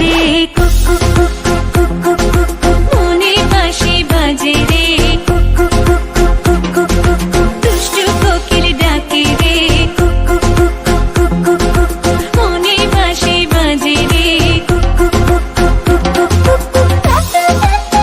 রে cook cook cook cook cook cook cook মনে বাঁশি বাজে রে cook cook cook cook cook cook cook দুষ্টু কোকিল ডাকে রে cook cook cook cook cook cook cook মনে বাঁশি বাজে রে cook cook cook cook cook cook cook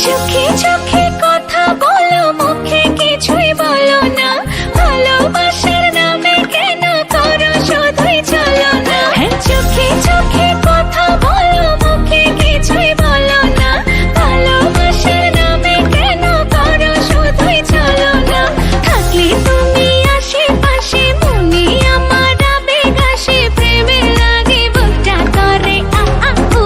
চোখে চোখে কথা বলো মুখে কিছুই বলো না ভালোবাসার নামে কেন করো শুধুই চলো না চোখে চোখে কথা বলো মুখে কিছুই বলো না ভালোবাসার নামে কেন করো শুধুই চলো না থাকলে তুমি আশেপাশে মনে আমার আবেগ আসে প্রেমে লাগে বুকটা করে উ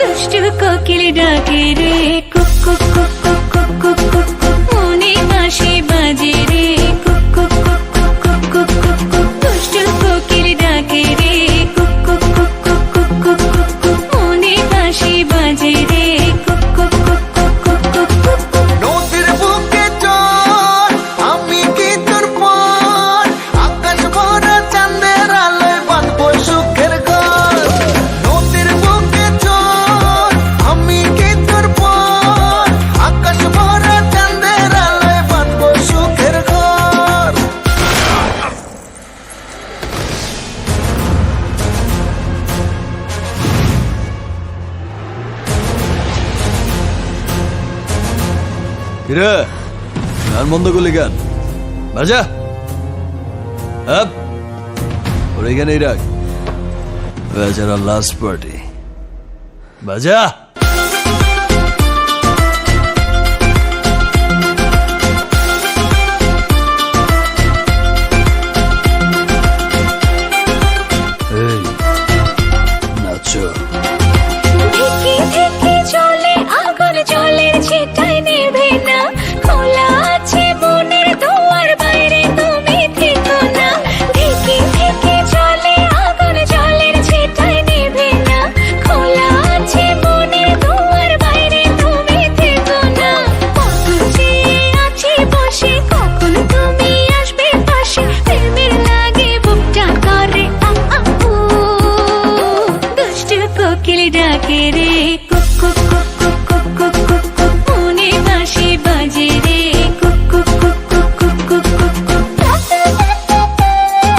দুষ্টু কোকিল ডাকে রে cook cook cook cook cook cook cook cook মনে বাঁশি বাজে রে cook cook cook cook cook cook cook cook দুষ্টু কোকিল ডাকে রে cook cook cook cook cook cook cook cook মনে বাঁশি বাজে রে cook cook cook cook cook cook cook cook নদীর বুকে চল আমি কি তোর পর আকাশ ভরা চাঁদের আলোয় বাঁধবো সুখের ঘর নদীর বুকে চল আমি কি তোর পর আকাশ ভরা চাঁদের আলোয় বাঁধবো সুখের ঘর কিরে গান বন্ধ করলি গান বাজা আপ ওর এখানেই রাখ বেচারা লাস্ট পার্টি বাজা এই নাচো ঢেকে ঢেকে চলে আগুন জলের ছিটায় নেভে না খোলা আছে মনের দুয়ার বাইরে তুমি থেকো না ঢেকে ঢেকে চলে আগুন জলের ছিটায় নেভে না খোলা আছে মনের দুয়ার বাইরে তুমি থেকো না কখন চেয়ে আছি বসে কখন তুমি আসবে পাশে প্রেমের লাগে বুকটা করে উ দুষ্টু কোকিল ডাকে রে কুক কুক কুক